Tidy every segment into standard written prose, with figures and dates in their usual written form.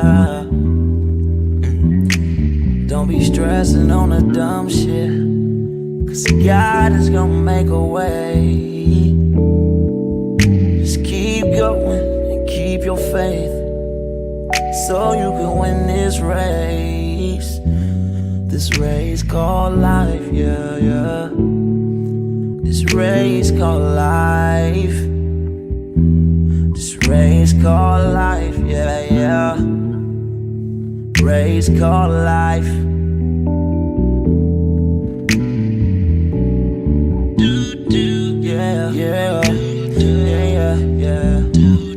yeah. Don't be stressing on the dumb shit, 'cause God is gonna make a way. Just keep going and keep your faith, so you can win this race. This race called life, yeah, yeah. This race called life. This race called life, yeah, yeah. Race called life. Yeah, yeah, yeah, yeah,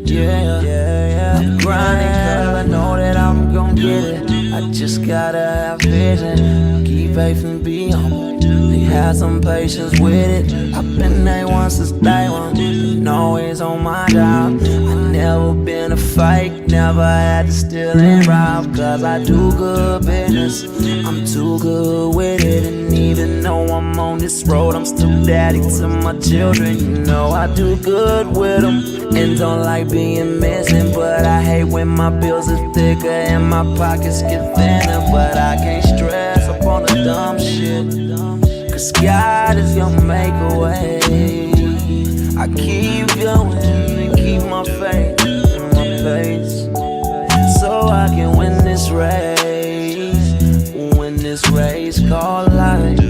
yeah, yeah. I'm grinding 'cause I know that I'm gon' get it. I just gotta have vision, keep faith and be humble. They have some patience with it. I've been A1 since day one, and always on my job. I never been a fake, never had to steal and rob, 'cause I do good business, I'm too good with it. And even though I'm on this road, I'm still daddy to my children. You know I do good with them, and don't like being missing. But I hate when my bills are thicker and my pockets get thinner. But I can't stress up on the dumb shit, 'cause God is gonna make a way. I keep going and keep my faith in my pace, so I can win this race. Win this race called life.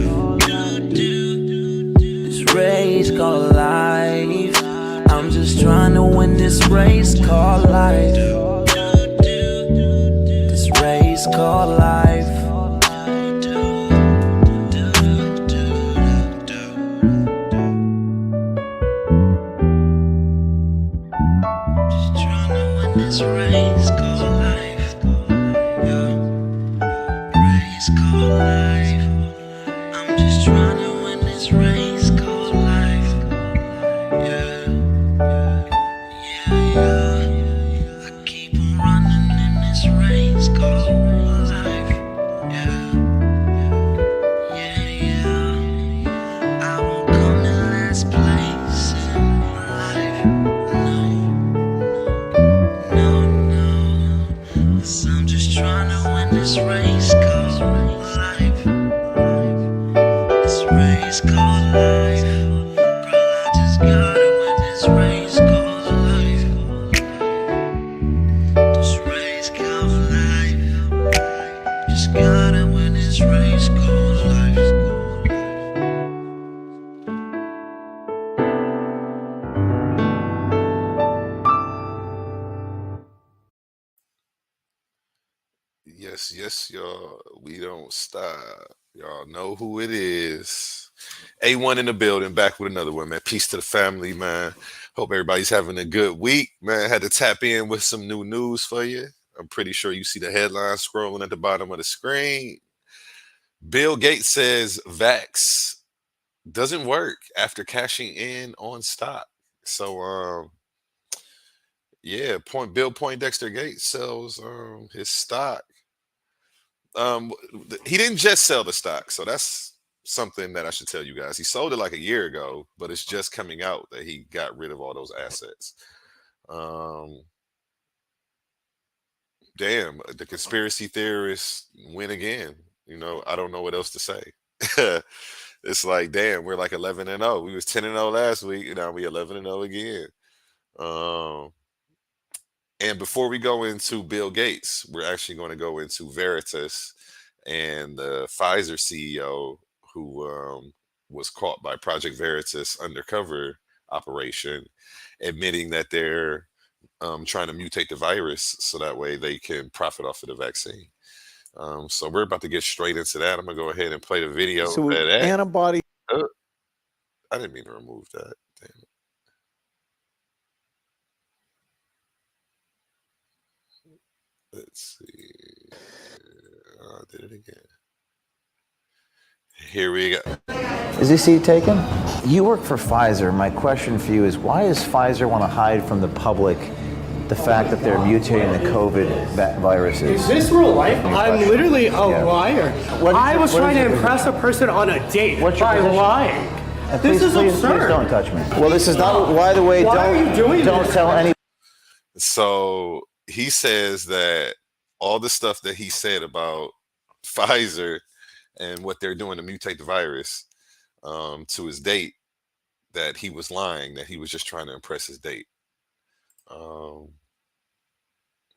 This race called life. I'm just trying to win this race called life. This race called life. This race called life, yeah. Race called life. I'm just trying to win this race called life, yeah, yeah, yeah. I keep on running in this race called life, yeah, yeah, yeah. I won't come in last place in life, no. I'm just trying to win this race called life. This race called life. Girl, I just gotta win this race called life. This race called life. Just gotta win this race called life. Yes, yes, y'all. We don't stop. Y'all know who it is. A1 in the building, back with another one, man. Peace to the family, man. Hope everybody's having a good week, man. Had to tap in with some new news for you. I'm pretty sure you see the headline scrolling at the bottom of the screen. Bill Gates says Vaxx doesn't work after cashing in on stock. So, yeah, Bill Poindexter Gates sells his stock. He didn't just sell the stock, so that's something that I should tell you guys. He sold it like a year ago, but it's just coming out that he got rid of all those assets. Damn, the conspiracy theorists win again. You know, I don't know what else to say. It's like, damn, we're like 11-0. We was 10-0 last week, and now we 11-0 again. And before we go into Bill Gates, we're actually going to go into Veritas and the Pfizer CEO who was caught by Project Veritas undercover operation, admitting that they're trying to mutate the virus so that way they can profit off of the vaccine. So we're about to get straight into that. I'm going to go ahead and play the video. So antibody. I didn't mean to remove that. Damn it. Let's see. I did it again. Here we go. Is this seat taken? You work for Pfizer. My question for you is, why does Pfizer want to hide from the public the fact that they're mutating the COVID viruses? Is this real life? I'm literally a liar. I was trying to impress a person on a date by lying. This is absurd. Please don't touch me. Well, this is not. By the way, Why are you doing don't this? tell any. So he says that all the stuff that he said about Pfizer and what they're doing to mutate the virus to his date, that he was lying, that he was just trying to impress his date.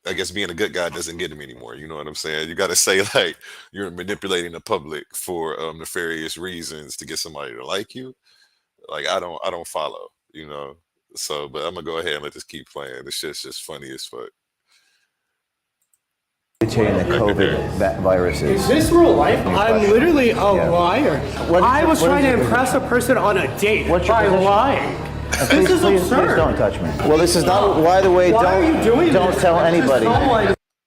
I guess being a good guy doesn't get him anymore. You know what I'm saying? You got to say like you're manipulating the public for nefarious reasons to get somebody to like you. Like I don't follow. You know. So, but I'm gonna go ahead and let this keep playing. This shit's just funny as fuck. Mutating the COVID virus Is this real life? I'm literally a liar. I was trying to impress a person on a date by lying. This is absurd. Please don't touch me. Well, this is not. By the way, don't tell anybody.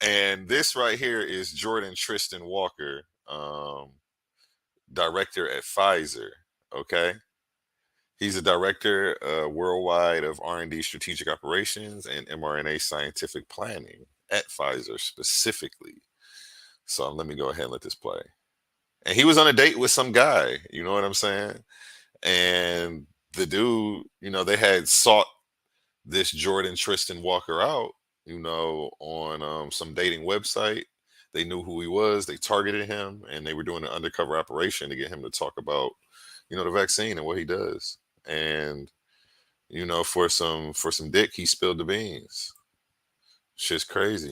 And this right here is Jordan Tristan Walker, director at Pfizer. Okay, he's a director worldwide of R&D strategic operations and mRNA scientific planning at Pfizer specifically. So let me go ahead and let this play. And he was on a date with some guy. You know what I'm saying? And the dude, you know, they had sought this Jordan Tristan Walker out, you know, on some dating website. They knew who he was. They targeted him, and they were doing an undercover operation to get him to talk about, you know, the vaccine and what he does. And, you know, for some dick, he spilled the beans. Shit's crazy.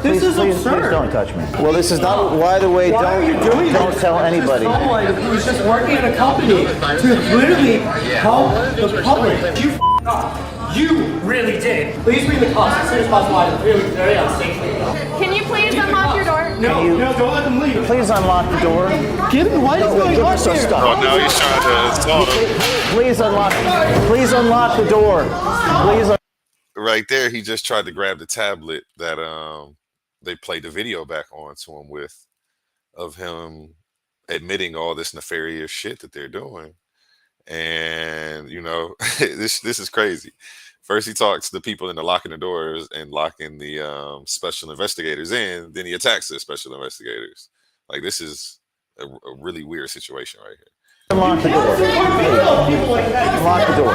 This is absurd. Please don't touch me. Well, this is not. By the way, don't tell anybody. Someone who's just working at a company to literally help the public. You up. You really did. Please bring the cops as soon as possible. I'm really very unsafe. Can you please unlock your door? No, don't let them leave. Please unlock the door. What is going on so here? stop. Oh, now he's trying to assault him. Please unlock the door. Please. Right there, he just tried to grab the tablet that they played the video back on to him with, of him admitting all this nefarious shit that they're doing. And you know, this is crazy. First he talks to the people in the locking the doors and locking the special investigators in, then he attacks the special investigators. Like this is a really weird situation right here. Unlock the door. Unlock the door.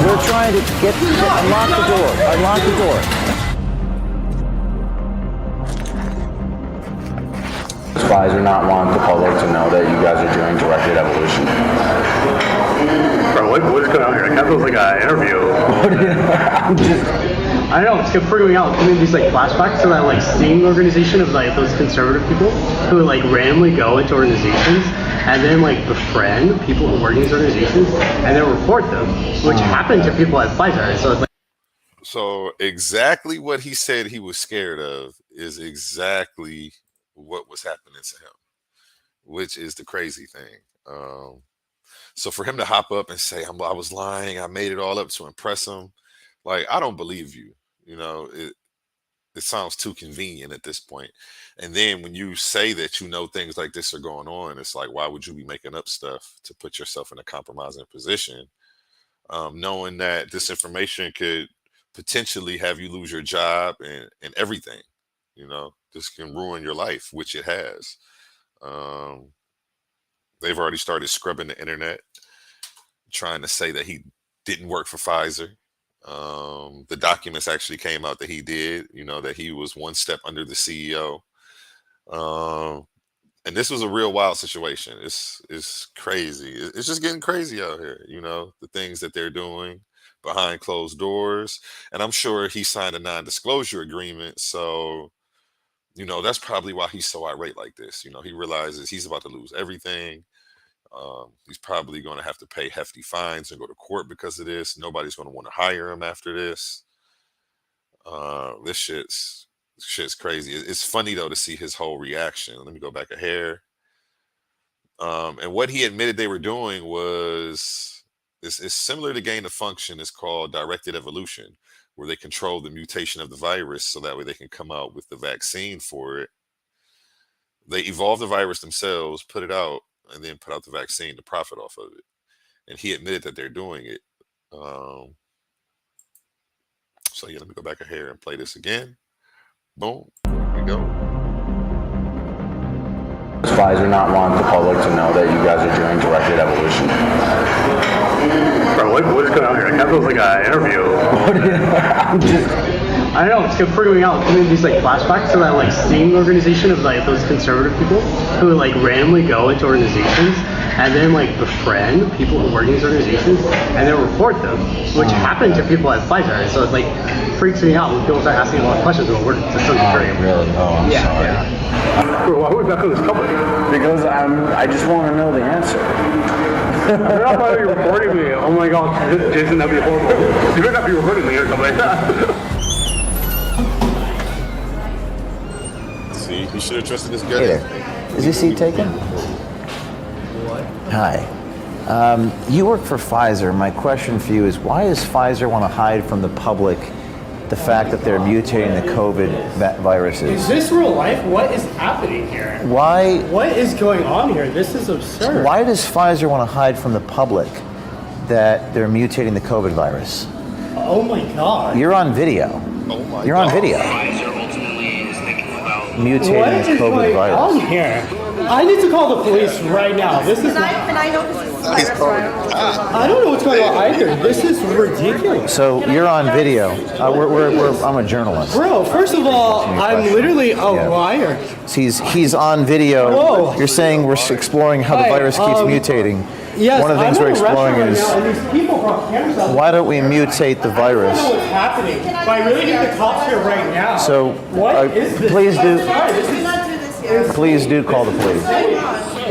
We're trying to unlock the door. Unlock the door. Pfizer not want the public to know that you guys are doing directed evolution? Bro, what is going on here? It kind of feels like an interview. I don't know, it's freaking me out. Coming these like flashbacks to that like sting organization of like those conservative people who like randomly go into organizations and then like befriend people who work in these organizations and then report them, which happened to people at Pfizer. So it's like. So exactly what he said he was scared of is exactly what was happening to him, which is the crazy thing. So for him to hop up and say, I was lying, I made it all up to impress him, like, I don't believe you. You know, it sounds too convenient at this point. And then when you say that you know things like this are going on, it's like, why would you be making up stuff to put yourself in a compromising position, knowing that this information could potentially have you lose your job and everything, you know, this can ruin your life, which it has. They've already started scrubbing the internet, trying to say that he didn't work for Pfizer. The documents actually came out that he did, you know, that he was one step under the CEO. And this was a real wild situation. It's crazy. It's just getting crazy out here, you know, the things that they're doing behind closed doors. And I'm sure he signed a non-disclosure agreement. So, you know, that's probably why he's so irate like this. You know, he realizes he's about to lose everything. He's probably going to have to pay hefty fines and go to court because of this. Nobody's going to want to hire him after this. This shit's crazy. It's funny though to see his whole reaction. Let me go back a hair. And what he admitted they were doing was it's similar to gain of function. It's called directed evolution, where they control the mutation of the virus so that way they can come out with the vaccine for it. They evolve the virus themselves, put it out, and then put out the vaccine to profit off of it. And he admitted that they're doing it. So yeah, let me go back a hair and play this again. Boom, here we go. Pfizer not want the public to know that you guys are doing directed evolution? Bro, what is going on here? Like, that feels like an interview. I don't know, it's freaking me out. Coming these like flashbacks to that like sting organization of like those conservative people who like randomly go into organizations and then like befriend people who work in these organizations and then report them, which happened to people at Pfizer. So it like freaks me out when people start asking a lot of questions about work. It's so great. Really? Oh, I'm sorry. Yeah. Bro, why would we back on this company? Because I just want to know the answer. I don't know you're reporting me. Oh my god, Jason, that'd be horrible. You better not be recording me or something like that. See, you should have trusted this guy. Hey there. Is your seat taken? What? Hi. You work for Pfizer. My question for you is, why does Pfizer want to hide from the public the fact that they're mutating the COVID viruses? Is this real life? What is happening here? Why? What is going on here? This is absurd. Why does Pfizer want to hide from the public that they're mutating the COVID virus? Oh my god. You're on video. Oh my You're God. on video. Pfizer ultimately is thinking about Mutating What the is COVID going virus. on here? I need to call the police right now. This is. Can I know this is a restaurant? I don't know what's going on either. This is ridiculous. So you're on video. I'm a journalist. Bro, first of all, I'm literally a liar. He's on video. Whoa. You're saying we're exploring how the Hi, virus keeps mutating. Yes, One of the things I'm we're at a restaurant exploring right is now, and these people brought cameras out. why don't we mutate the I virus? don't know what's happening. But I really need the cops here right now. So What is this? please I'm do. sorry, this Do is not do this here. Please do call the police.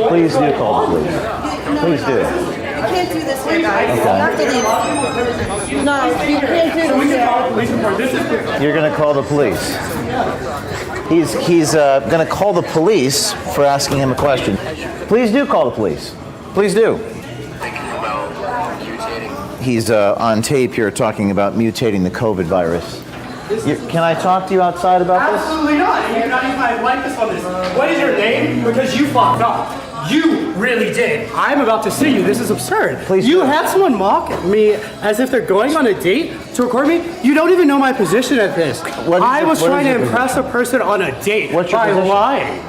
Please do call the police. Please do. You can't do this here, guys. You have to leave. No, you can't do So we this can here. call the police report. This is You're going to call the police. He's going to call the police for asking him a question. Please do call the police. Please do. thinking about mutating. He's on tape here talking about mutating the COVID virus. Can I talk to you outside about this? absolutely not. You're not even my likeness on this. What is your name? Because you fucked up. You really did. I'm about to sue you. This is absurd. Please you do. had someone mock me as if they're going on a date to record me. You don't even know my position at this. I was trying to impress a person on a date What's your by position? lying.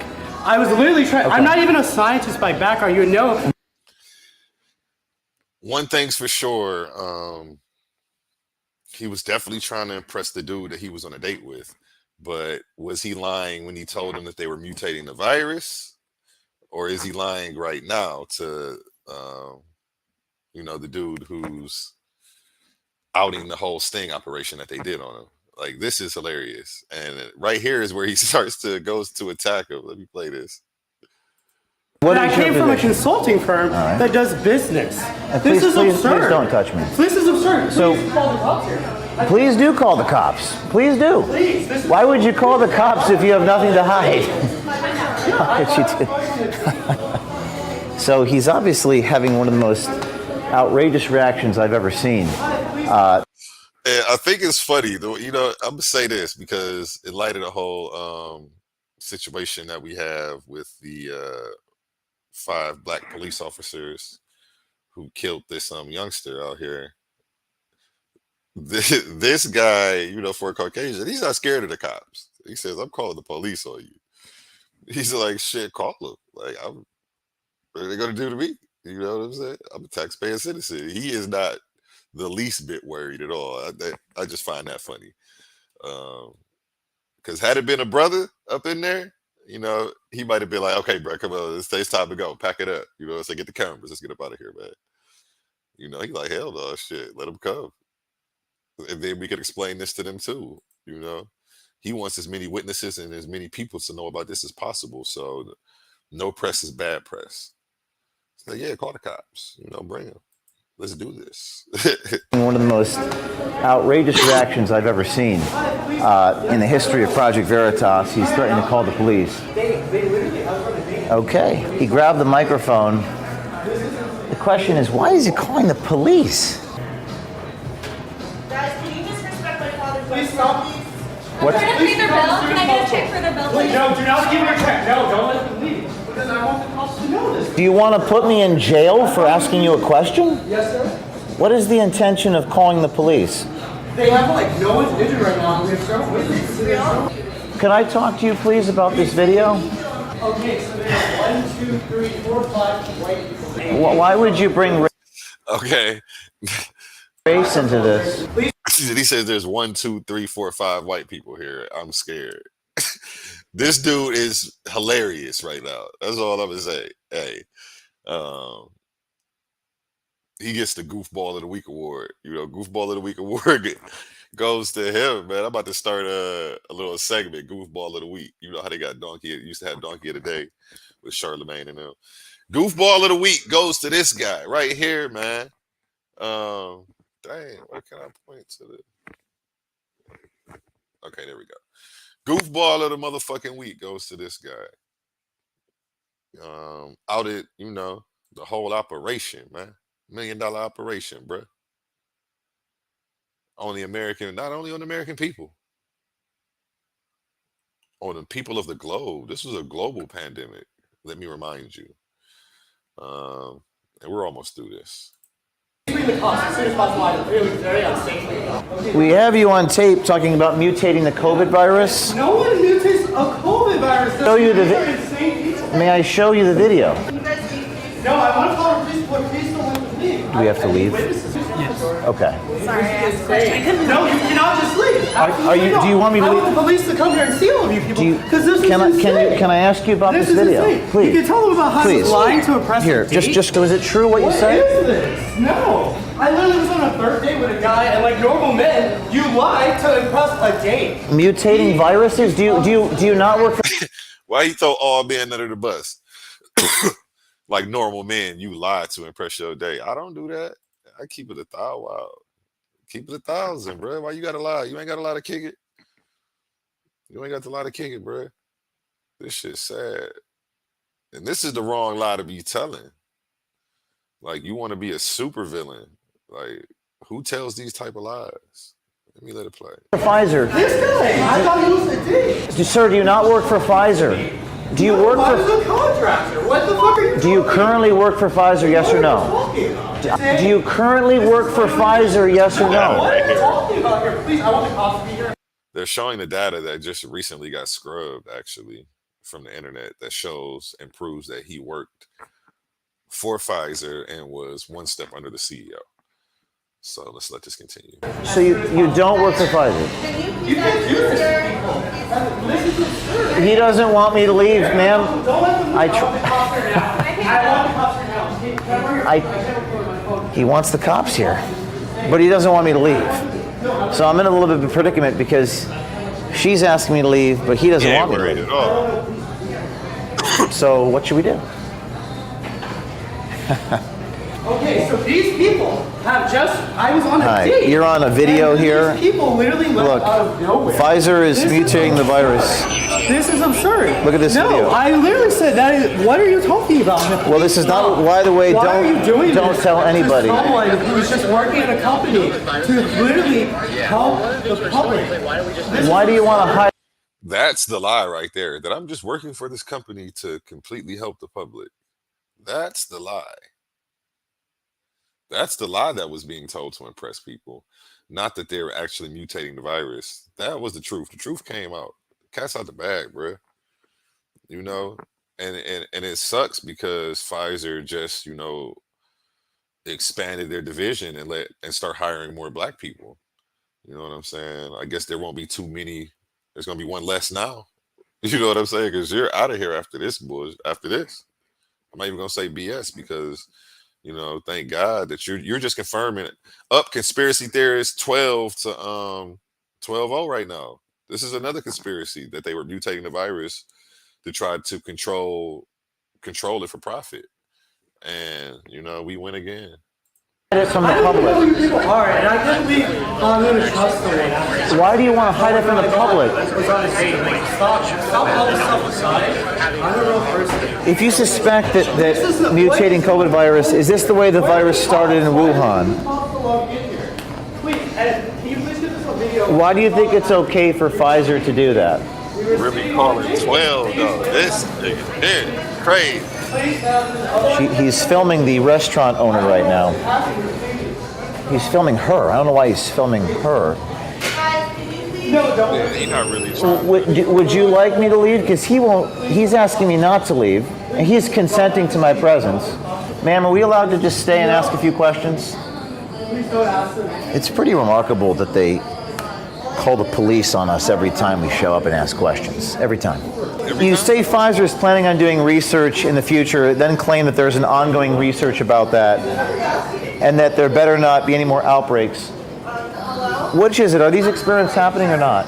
I was literally trying. Okay. I'm not even a scientist by background. You know. One thing's for sure, he was definitely trying to impress the dude that he was on a date with. But was he lying when he told him that they were mutating the virus? Or is he lying right now to, the dude who's outing the whole sting operation that they did on him? Like, this is hilarious. And right here is where he goes to attack him. Let me play this. What I is your came from a position? consulting firm that does business. Please, This is please, absurd. please don't touch me. This is absurd. So- Please call the cops here. Please do call the cops. Please do. Please. This is Why would you call the cops if you have nothing to hide? So he's obviously having one of the most outrageous reactions I've ever seen. And I think it's funny, though. I'm gonna say this because in light of the whole situation that we have with the 5 black police officers who killed this youngster out here. This guy, for a Caucasian, he's not scared of the cops. He says, "I'm calling the police on you." He's like, "Shit, call them. Like, what are they gonna do to me?" You know what I'm saying? I'm a taxpaying citizen. He is not the least bit worried at all. I just find that funny. Because had it been a brother up in there, he might have been like, "Okay, bro, come on, it's time to go. Pack it up. Let's get the cameras. Let's get up out of here, man." He's like, "Hell no, shit. Let them come." And then we could explain this to them too. He wants as many witnesses and as many people to know about this as possible. So no press is bad press. So yeah, call the cops. Bring them. Let's do this. One of the most outrageous reactions I've ever seen in the history of Project Veritas. He's threatening to call the police. Okay, he grabbed the microphone. The question is, why is he calling the police? Guys, can you just respect my father's Please stop. What's, Can I pay their bill? Can I get a check for their bill, please? No, do not give me your check. No, don't let them leave. Because I want the cops to know this. do you want to put me in jail for asking you a question? Yes, sir. What is the intention of calling the police? They have no one's injured right now. We have several witnesses. Could I talk to you, please, about this video? Okay, so there's 1, 2, 3, 4, 5 white people. Why would you bring Okay. race into this? He says there's 1, 2, 3, 4, 5 white people here. I'm scared. This dude is hilarious right now. That's all I'm gonna say. Hey, um, he gets the Goofball of the Week award. You know, Goofball of the Week award goes to him, man. I'm about to start a little segment, Goofball of the Week. You know how they got Donkey, used to have Donkey of the Day with Charlemagne and them. Goofball of the Week goes to this guy right here, man. Dang, where can I point to the? Okay, there we go. Goofball of the motherfucking week goes to this guy. Outed, you know, the whole operation, man. $1 million operation, bruh. On the American, not only on the American people, on the people of the globe. This was a global pandemic. Let me remind you. And we're almost through this. We have you on tape talking about mutating the COVID virus. No one mutates a COVID virus. Show you the May I show you the video? No, I want to call a police report. Please don't let them leave. Do we have to leave? Yes. Okay. Sorry, I asked a question. No, you cannot just leave. Are you? Do you want me to I leave? want the police to come here and see all of you people. Because this is Can I ask you about this video? insane. Please. You can tell them about how Please. he's lying to impress Here, a date. just was it true what you What said? is this? No. I literally was on a third date with a guy, and like normal men, you lie to impress a date. Mutating viruses? Do you not work for? Why you throw all men under the bus? Like normal men, you lie to impress your date. I don't do that. I keep it 1,000. Wow. Keep it 1,000, bro. Why you gotta lie? You ain't got a lot to kick it. You ain't got a lot to kick it, bro. This shit's sad. And this is the wrong lie to be telling. Like, you want to be a super villain. Like, who tells these type of lies? Let me let it play. Pfizer. This guy, I thought he was a date. Sir, do you not work for Pfizer? Do you work I was for? a contractor. What the fuck are you Do you talking currently work for Pfizer? Yes or What no? are you talking about? Do you currently work for Pfizer? Yes or no? What are you talking about here? Please, I want the cops to be here. They're showing the data that just recently got scrubbed, actually, from the internet that shows and proves that he worked for Pfizer and was one step under the CEO. So let's let this continue. So you don't work for Pfizer? You can't do this to people. This is absurd. He doesn't want me to leave, ma'am. Don't let them leave. I I want the cops here now. I want the cops here now. Can I bring your- He wants the cops here, but he doesn't want me to leave. So I'm in a little bit of a predicament because she's asking me to leave, but he doesn't want me to Worried leave. at all. So what should we do? Okay, so these people have just, I was on a Hi, date. you're on a video and here. These people literally left Look, out of nowhere. Pfizer is This mutating the virus. This is absurd. Look at this no, video. I literally said that is, what are you talking about? Well, this is not. By the way, Why are you doing don't this tell to anybody. someone who's just working at a company to literally help the public. Why do you want to hide? That's the lie right there, that I'm just working for this company to completely help the public. That's the lie. That's the lie that was being told to impress people. Not that they were actually mutating the virus. That was the truth. The truth came out. Cat's out the bag, bro. You know, and it sucks because Pfizer just, you know, expanded their division and start hiring more black people. You know what I'm saying? I guess there won't be too many. There's gonna be one less now. You know what I'm saying? Because you're out of here after this bullshit. After this, I'm not even gonna say BS because, you know, thank God that you're just confirming it. Up conspiracy theorists 12 to 12-0 right now. This is another conspiracy that they were mutating the virus to try to control it for profit. And you know, we win again. It from the I don't know public. who you people are, and I can't believe I'm going to trust them. Why do you want to hide it from the public? Stop all this stuff aside. I'm a real person. If you suspect that mutating COVID virus, is this the way the virus started in Wuhan? Please, Ed, can you please get this on video? Why do you think it's okay for Pfizer to do that? Really calling 12 though. This nigga is crazy. He's filming the restaurant owner right now. He's filming her. I don't know why he's filming her. Yeah, he's not really trying. Would you like me to leave? Because he won't. He's asking me not to leave. He's consenting to my presence. Ma'am, are we allowed to just stay and ask a few questions? It's pretty remarkable that they call the police on us every time we show up and ask questions. Every time. You say Pfizer is planning on doing research in the future, then claim that there's an ongoing research about that, and that there better not be any more outbreaks. Which is it? Are these experiments happening or not?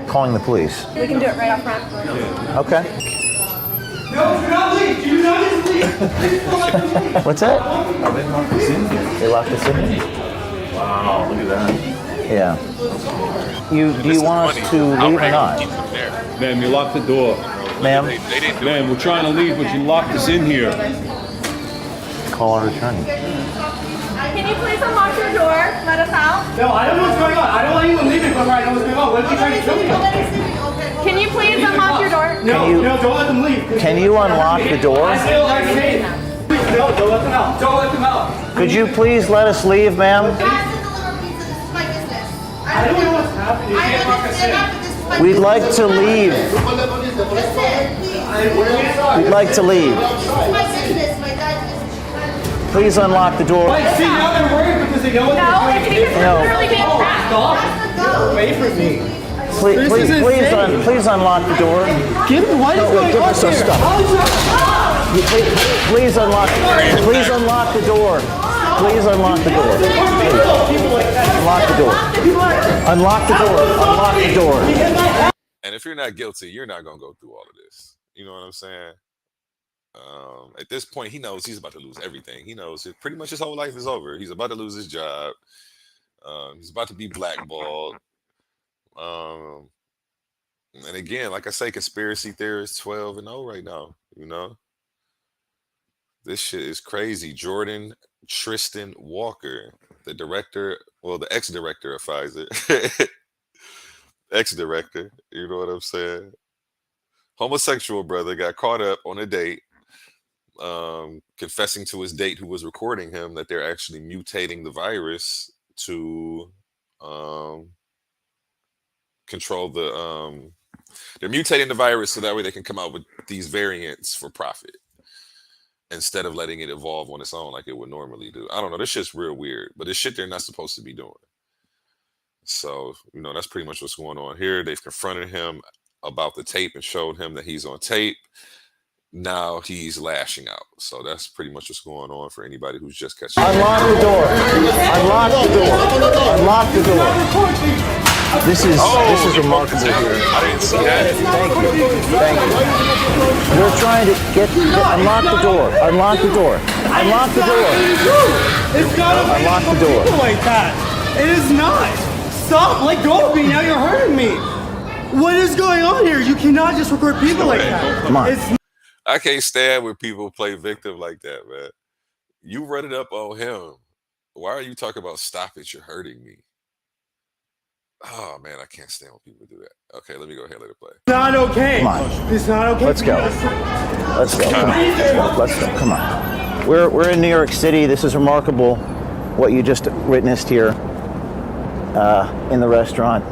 Calling the police. We can do it right up front. Okay. No, do not leave. Do not just leave. What's that? They locked us in here? Wow, look at that. Yeah. Do you want us to leave or not? Ma'am, you locked the door. Ma'am? Ma'am, we're trying to leave, but you locked us in here. Call our attorney. Can you please unlock your door? Let us out. No, I don't know what's going on. I don't want anyone leaving before I know what's going on. What if you trying to kill me? Can you please unlock your door? No, don't let them leave. Can you unlock the door? I still have faith. No, don't let them out. Don't let them out. Could you please let us leave, ma'am? I don't know what's happening. You can't lock us in. We'd like to leave. We'd like to leave. Please unlock the door. Like, see, now they're worried because they know what No, they're it's doing. because we're literally being trapped. Stop. Get away from me. Please unlock the door. What is going give on us some here? stuff. Please unlock the door. Please unlock the door. Unlock the door. Unlock the door. Unlock the door. And if you're not guilty, you're not gonna go through all of this. You know what I'm saying? At this point, he knows he's about to lose everything. He knows it, pretty much his whole life is over. He's about to lose his job. He's about to be blackballed. And again, like I say, conspiracy theorist 12 and 0 right now. You know, this shit is crazy. Jordan Tristan Walker, the director, well, the ex-director of Pfizer, ex-director. You know what I'm saying? Homosexual brother got caught up on a date, confessing to his date who was recording him that they're actually mutating the virus to control the they're mutating the virus so that way they can come out with these variants for profit instead of letting it evolve on its own like it would normally do. I don't know, this shit's real weird, but it's shit they're not supposed to be doing. So, you know, that's pretty much what's going on here. They've confronted him about the tape and showed him that he's on tape. Now he's lashing out. So that's pretty much what's going on for anybody who's just catching. Unlock the door. Unlock the door. Unlock the door. This is remarkable here. I didn't see that. Thank you. Thank you. We're trying to unlock the door. Unlock the door. Unlock the door. It's gotta be Unlock the door. like that. It is not. Stop. Let go of me. Now you're hurting me. What is going on here? You cannot just record people like that. Come on. I can't stand when people play victim like that, man. You run it up on him. Why are you talking about stop it? You're hurting me. Oh man, I can't stand when people do that. Okay, let me go ahead and let it play. Not okay. Come on. It's not okay. Let's go. Let's go. Come on. Let's go. Come on. We're in New York City. This is remarkable what you just witnessed here in the restaurant.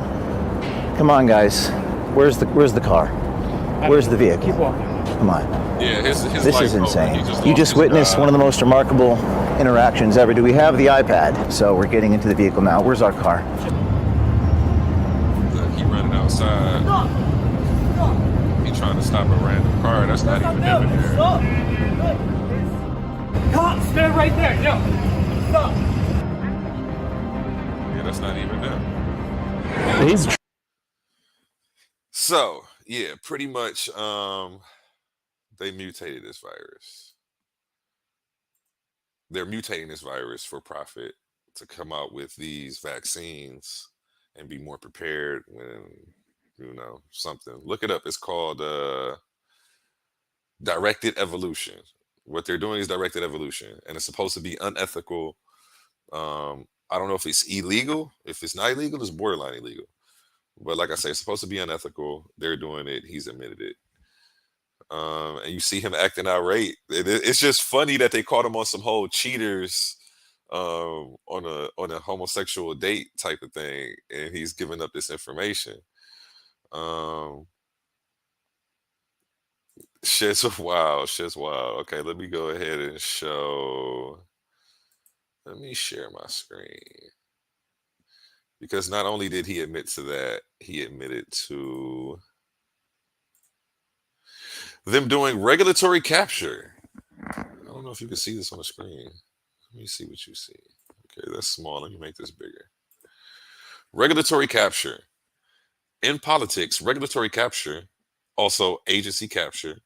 Come on, guys. Where's the car? Where's the vehicle? Keep walking. Yeah, Come on. his This life's is over. insane. He You lost just his witnessed job. one of the most remarkable interactions ever. Do we have the iPad? So we're getting into the vehicle now. Where's our car? He running outside. He trying to stop a random car. That's not even him in there. Cops, they're right there. No. Stop. Yeah, that's not even them. So yeah, pretty much they mutated this virus. They're mutating this virus for profit to come out with these vaccines and be more prepared when, you know, something. Look it up. It's called directed evolution. What they're doing is directed evolution, and it's supposed to be unethical. I don't know if it's illegal. If it's not illegal, it's borderline illegal. But like I say, it's supposed to be unethical. They're doing it. He's admitted it. And you see him acting irate. It's just funny that they caught him on some whole cheaters on a homosexual date type of thing, and he's giving up this information. Shit's wild. Shit's wild. Okay, let me go ahead and show. Let me share my screen. Because not only did he admit to that, he admitted to them doing regulatory capture. I don't know if you can see this on the screen. Let me see what you see. Okay, that's small. Let me make this bigger. Regulatory capture. In politics, regulatory capture, also agency capture,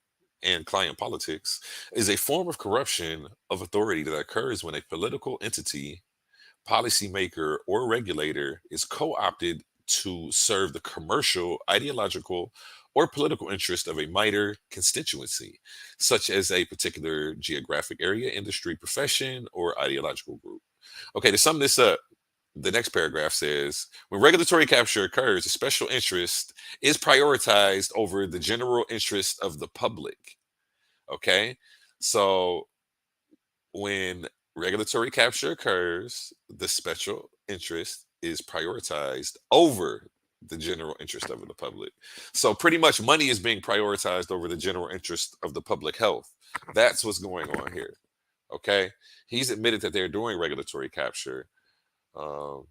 and client politics, is a form of corruption of authority that occurs when a political entity, policymaker, or regulator is co opted to serve the commercial, ideological, or political interest of a minor constituency, such as a particular geographic area, industry, profession, or ideological group. Okay, to sum this up, the next paragraph says when regulatory capture occurs, a special interest is prioritized over the general interest of the public. Okay, so when regulatory capture occurs, the special interest is prioritized over the general interest of the public. So pretty much money is being prioritized over the general interest of the public health. That's what's going on here. Okay, he's admitted that they're doing regulatory capture. Um,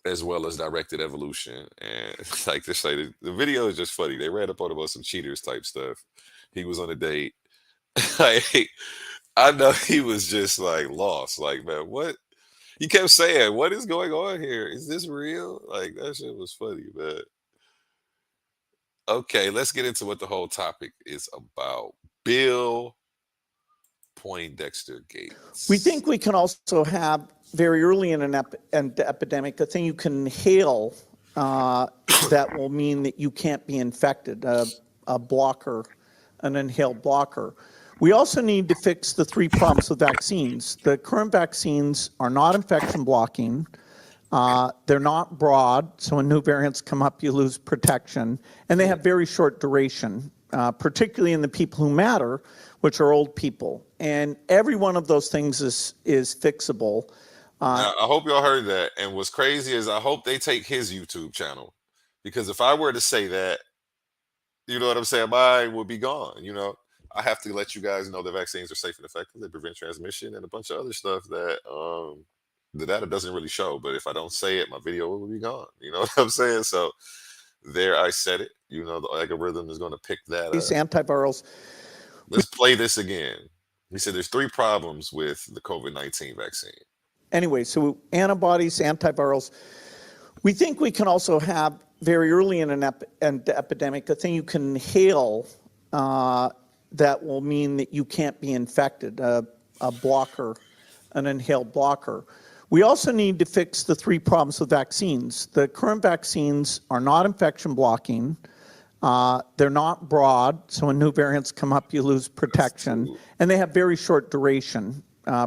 as well as directed evolution. And like this, like the video is just funny. They ran up on him about some cheaters type stuff. He was on a date. Like, I know he was just like lost. Like, man, what? He kept saying, "What is going on here? Is this real?" Like that shit was funny, man. Okay, let's get into what the whole topic is about. Bill Poindexter Gates. We think we can also have very early in an epidemic a thing you can inhale that will mean that you can't be infected, a blocker, an inhaled blocker. We also need to fix the three problems with vaccines. The current vaccines are not infection blocking. They're not broad, so when new variants come up, you lose protection. And they have very short duration, particularly in the people who matter, which are old people. And every one of those things is fixable. Now, I hope y'all heard that. And what's crazy is I hope they take his YouTube channel. Because if I were to say that, you know what I'm saying, mine would be gone. You know, I have to let you guys know that vaccines are safe and effective. They prevent transmission and a bunch of other stuff that the data doesn't really show. But if I don't say it, my video will be gone. You know what I'm saying? So there I said it. You know, the algorithm is going to pick that up. These antivirals. Let's play this again. He said there's three problems with the COVID-19 vaccine. Anyway, so antibodies, antivirals. We think we can also have very early in an epidemic a thing you can inhale that will mean that you can't be infected, a blocker, an inhaled blocker. We also need to fix the three problems with vaccines. The current vaccines are not infection blocking. They're not broad, so when new variants come up, you lose protection. And they have very short duration,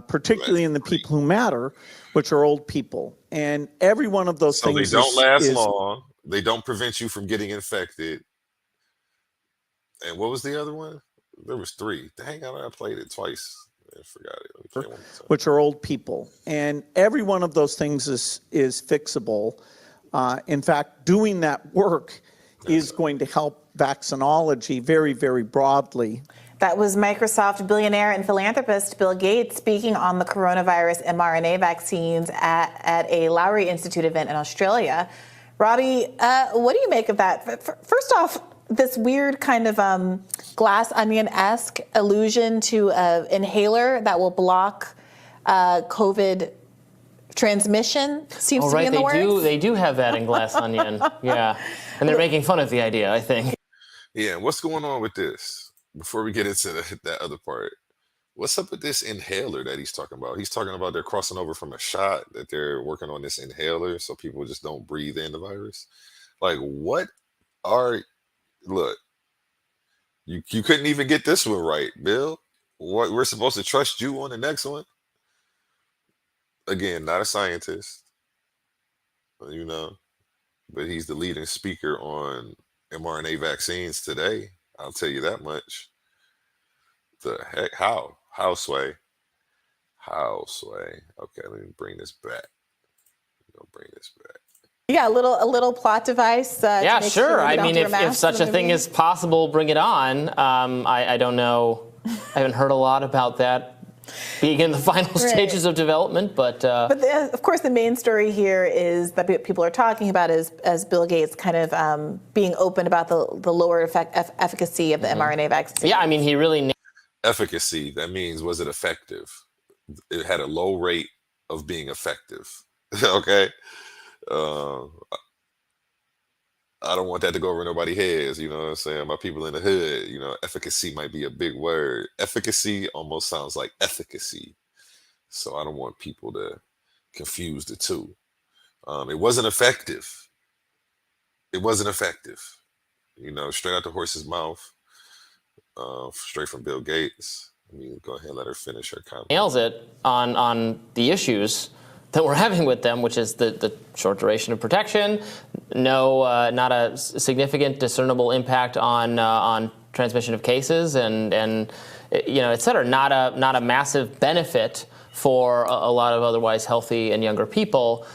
particularly in the people who matter, which are old people. And every one of those things they don't last long. They don't prevent you from getting infected. And what was the other one? There was three. Dang, I played it twice. I forgot it. Let me play one more time. Which are old people. And every one of those things is fixable. In fact, doing that work is going to help vaccinology very, very broadly. That was Microsoft billionaire and philanthropist Bill Gates speaking on the coronavirus mRNA vaccines at a Lowry Institute event in Australia. Robbie, what do you make of that? First off, this weird kind of glass onion-esque allusion to an inhaler that will block COVID transmission seems to be in the works. They do have that in Glass Onion, yeah. And they're making fun of the idea, I think. Yeah, what's going on with this? Before we get into that other part, what's up with this inhaler that he's talking about? He's talking about they're crossing over from a shot, that they're working on this inhaler so people just don't breathe in the virus. Like, what are... Look, you couldn't even get this one right, Bill. What, we're supposed to trust you on the next one? Again, not a scientist, you know, but he's the leading speaker on mRNA vaccines today. I'll tell you that much. The heck? How, Sway? How, Sway? Okay, let me bring this back. Bring this back. Yeah, a little plot device. Yeah, to make sure. you I don't mean, wear if masks such in a the thing movie. is possible, bring it on. I don't know. I haven't heard a lot about that being in the final stages of development, but of course, the main story here is that people are talking about is as Bill Gates kind of being open about the lower efficacy of the mRNA vaccine. Yeah, I mean, he really Efficacy, that means was it effective? It had a low rate of being effective. Okay. Uh, I don't want that to go over nobody's heads, you know what I'm saying? My people in the hood, efficacy might be a big word. Efficacy almost sounds like efficacy. So I don't want people to confuse the two. It wasn't effective. It wasn't effective. Straight out the horse's mouth, straight from Bill Gates. Let me go ahead and let her finish her comment. nails it on the issues that we're having with them, which is the short duration of protection, not a significant discernible impact on transmission of cases, and et cetera. Not a massive benefit for a lot of otherwise healthy and younger people.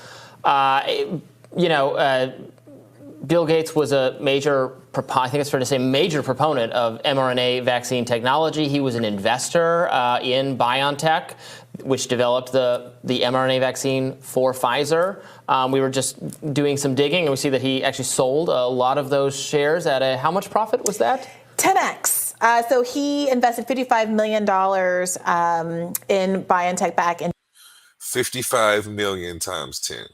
Bill Gates was a major, I think it's fair to say, major proponent of mRNA vaccine technology. He was an investor in BioNTech, which developed the mRNA vaccine for Pfizer. We were just doing some digging, and we see that he actually sold a lot of those shares at how much profit was that? 10x. So he invested $55 million in BioNTech back in 55 million times 10.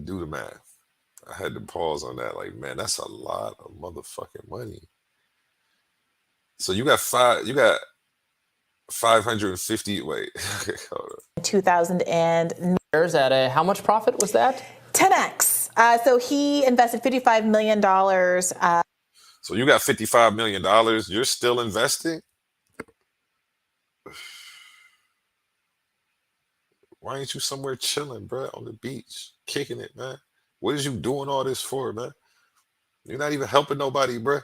Do the math. I had to pause on that. Like, man, that's a lot of motherfucking money. So you got 550. Wait, hold on. 2000 and at how much profit was that? 10x. So he invested $55 million. So you got $55 million. You're still investing? Why ain't you somewhere chilling, bro, on the beach, kicking it, man? What is you doing all this for, man? You're not even helping nobody, bro.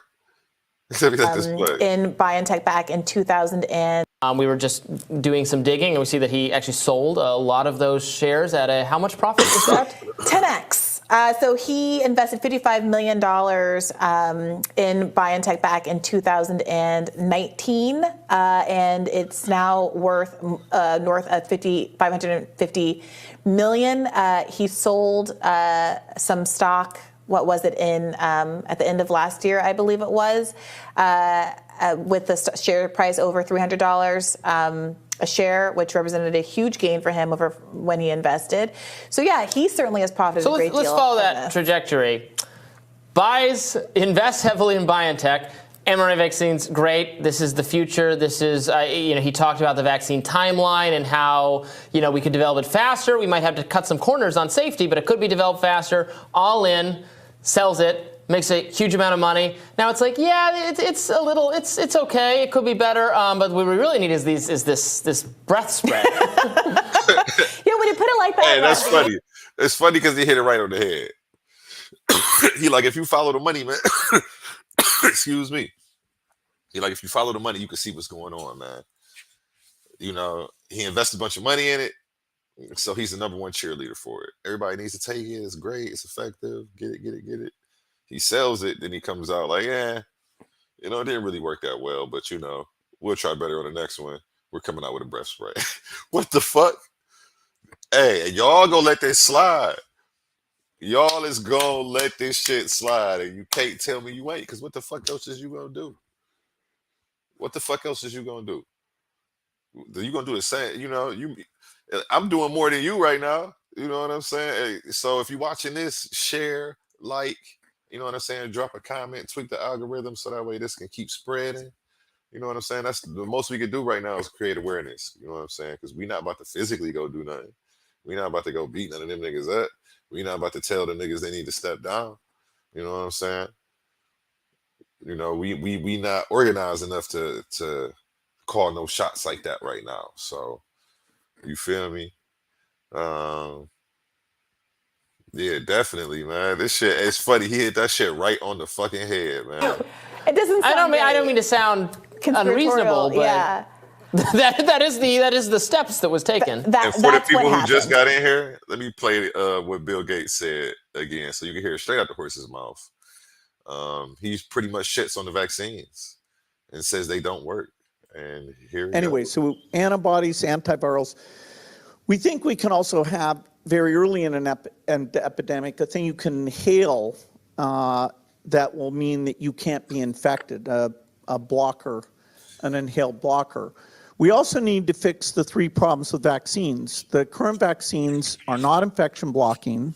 In BioNTech back in 2000 and we were just doing some digging, and we see that he actually sold a lot of those shares at how much profit was that? 10x. So he invested $55 million in BioNTech back in 2019, and it's now worth north of 550 million. He sold some stock. What was it at the end of last year, I believe it was, with the share price over $300 a share, which represented a huge gain for him over when he invested. So yeah, he certainly has profited a great deal. So let's follow that trajectory. Invest heavily in BioNTech. mRNA vaccines, great. This is the future. This is, he talked about the vaccine timeline and how, we could develop it faster. We might have to cut some corners on safety, but it could be developed faster. All in, sells it, makes a huge amount of money. Now it's like, yeah, it's a little, it's okay. It could be better, but what we really need is this breath spray. Yeah, when you put it like that. Hey, that's funny. It's funny because he hit it right on the head. He like, if you follow the money, man. Excuse me. He like, if you follow the money, you can see what's going on, man. He invested a bunch of money in it, so he's the number one cheerleader for it. Everybody needs to take it. It's great. It's effective. Get it. He sells it, then he comes out like, it didn't really work that well, but we'll try better on the next one. We're coming out with a breath spray. What the fuck? Hey, y'all gonna let this slide. Y'all is gonna let this shit slide, and you can't tell me you ain't, because what the fuck else is you gonna do? What the fuck else is you gonna do? You gonna do the same? I'm doing more than you right now. You know what I'm saying? Hey, so if you're watching this, share, like, you know what I'm saying? Drop a comment, tweak the algorithm so that way this can keep spreading. You know what I'm saying? That's the most we can do right now is create awareness. You know what I'm saying? Because we're not about to physically go do nothing. We're not about to go beat none of them niggas up. We're not about to tell the niggas they need to step down. You know what I'm saying? We not organized enough to call no shots like that right now. So you feel me? Yeah, definitely, man. This shit, it's funny. He hit that shit right on the fucking head, man. It doesn't sound I don't mean to sound unreasonable, but yeah. that is the steps that was taken. And for the people who just got in here, let me play what Bill Gates said again, so you can hear it straight out the horse's mouth. He pretty much shits on the vaccines and says they don't work. And here anyway, so antibodies, antivirals. We think we can also have very early in an epidemic a thing you can inhale that will mean that you can't be infected, a blocker, an inhaled blocker. We also need to fix the three problems with vaccines. The current vaccines are not infection blocking.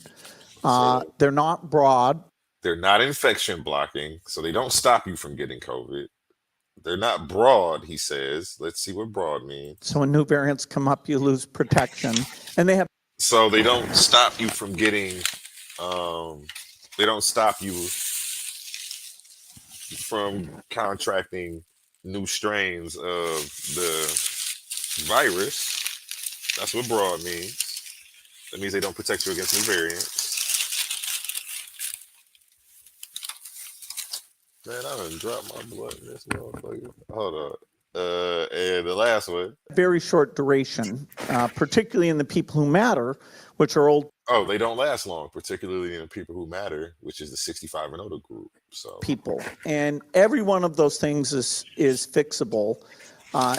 They're not broad. They're not infection blocking, so they don't stop you from getting COVID. They're not broad, he says. Let's see what broad means. So when new variants come up, you lose protection. And they have. So they don't stop you from getting, they don't stop you from contracting new strains of the virus. That's what broad means. That means they don't protect you against new variants. Man, I done dropped my blood in this motherfucker. Hold on. And the last one. Very short duration, particularly in the people who matter, which are old. Oh, they don't last long, particularly in the people who matter, which is the 65 and older group. So people, and every one of those things is fixable.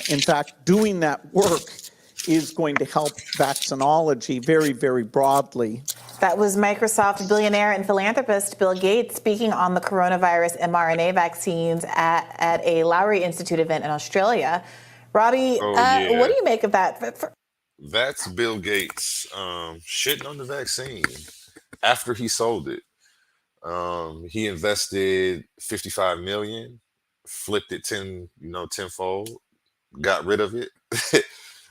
In fact, doing that work is going to help vaccinology very, very broadly. That was Microsoft billionaire and philanthropist Bill Gates speaking on the coronavirus mRNA vaccines at a Lowry Institute event in Australia. Robbie, what do you make of that? That's Bill Gates shitting on the vaccine after he sold it. He invested $55 million, flipped it tenfold, got rid of it.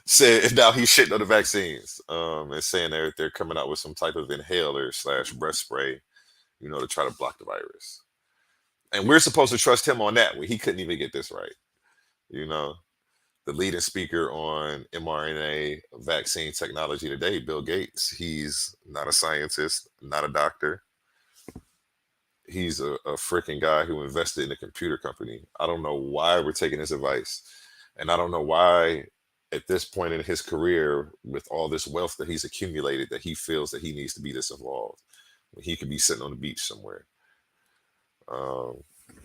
Said now he's shitting on the vaccines, and saying they're coming out with some type of inhaler / breast spray, to try to block the virus. And we're supposed to trust him on that when he couldn't even get this right. The leading speaker on mRNA vaccine technology today, Bill Gates, he's not a scientist, not a doctor. He's a freaking guy who invested in a computer company. I don't know why we're taking his advice. And I don't know why at this point in his career, with all this wealth that he's accumulated, that he feels that he needs to be this involved when he could be sitting on the beach somewhere.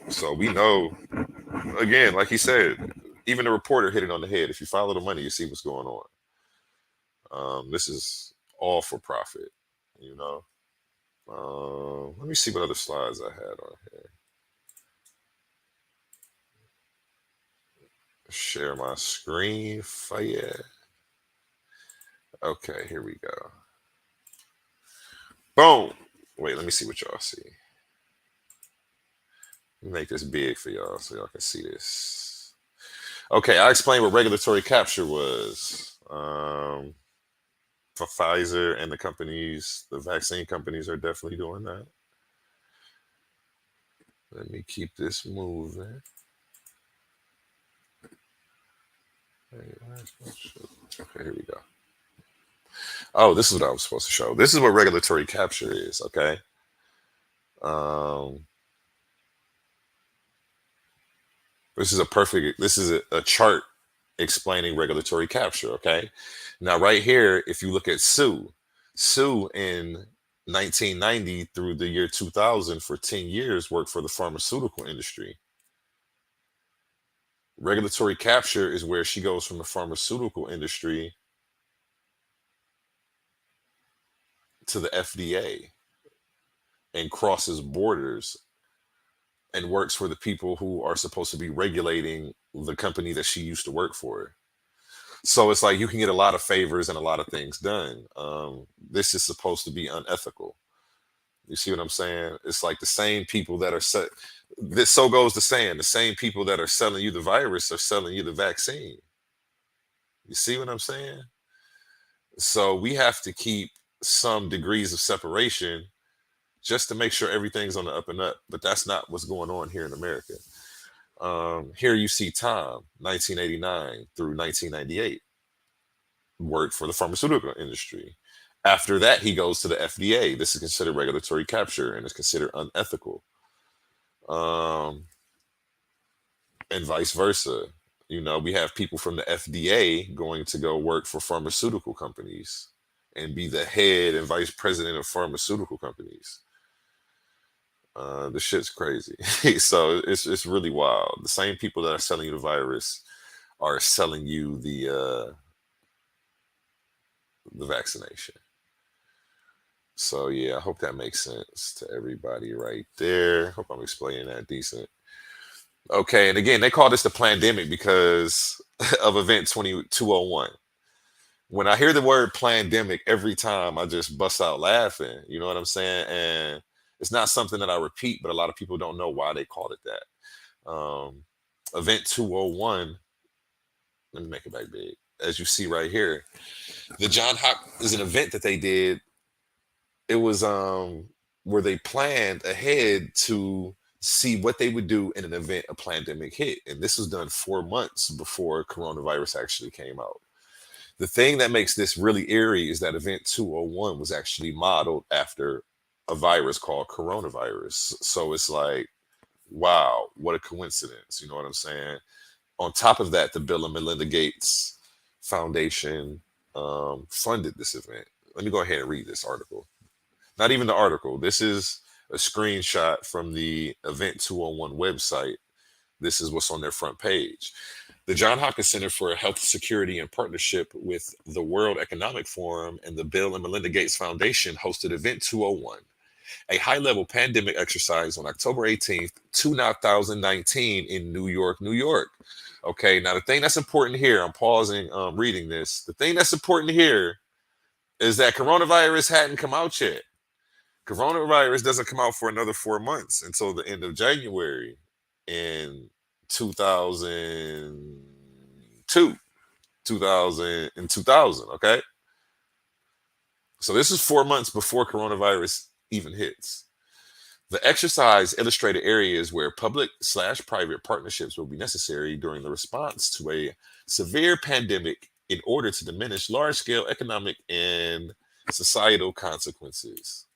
So we know, again, like he said, even the reporter hit it on the head. If you follow the money, you see what's going on. This is all for profit, Let me see what other slides I had on here. Share my screen for you. Okay, here we go. Boom. Wait, let me see what y'all see. Let me make this big for y'all so y'all can see this. Okay, I explained what regulatory capture was. For Pfizer and the vaccine companies are definitely doing that. Let me keep this moving. Okay, here we go. Oh, this is what I was supposed to show. This is what regulatory capture is, okay? This is a chart explaining regulatory capture, okay? Now, right here, if you look at Sue in 1990 through the year 2000 for 10 years worked for the pharmaceutical industry. Regulatory capture is where she goes from the pharmaceutical industry to the FDA and crosses borders and works for the people who are supposed to be regulating the company that she used to work for. So it's like you can get a lot of favors and a lot of things done. This is supposed to be unethical. You see what I'm saying? It's like the same people that are so goes the saying, the same people that are selling you the virus are selling you the vaccine. You see what I'm saying? So we have to keep some degrees of separation just to make sure everything's on the up and up. But that's not what's going on here in America. Here you see Tom, 1989 through 1998, worked for the pharmaceutical industry. After that, he goes to the FDA. This is considered regulatory capture and is considered unethical. And vice versa. You know, we have people from the FDA going to go work for pharmaceutical companies and be the head and vice president of pharmaceutical companies. The shit's crazy. So it's really wild. The same people that are selling you the virus are selling you the vaccination. So yeah, I hope that makes sense to everybody right there. Hope I'm explaining that decent. Okay, and again, they call this the pandemic because of Event 2201. When I hear the word pandemic, every time I just bust out laughing. You know what I'm saying? And it's not something that I repeat, but a lot of people don't know why they called it that. Event 201, let me make it back big. As you see right here, the John Hopkins is an event that they did. It was where they planned ahead to see what they would do in an event a pandemic hit. And this was done 4 months before coronavirus actually came out. The thing that makes this really eerie is that Event 201 was actually modeled after a virus called coronavirus. So it's like, wow, what a coincidence. You know what I'm saying? On top of that, the Bill and Melinda Gates Foundation funded this event. Let me go ahead and read this article. Not even the article. This is a screenshot from the Event 201 website. This is what's on their front page. The Johns Hopkins Center for Health Security, in partnership with the World Economic Forum and the Bill and Melinda Gates Foundation, hosted Event 201, a high-level pandemic exercise on October 18th, 2019 in New York, New York. Okay, now the thing that's important here, I'm pausing, reading this. The thing that's important here is that coronavirus hadn't come out yet. Coronavirus doesn't come out for another 4 months until the end of January in 2002, 2000, okay? So this is 4 months before coronavirus even hits. The exercise illustrated areas where public/private partnerships will be necessary during the response to a severe pandemic in order to diminish large-scale economic and societal consequences.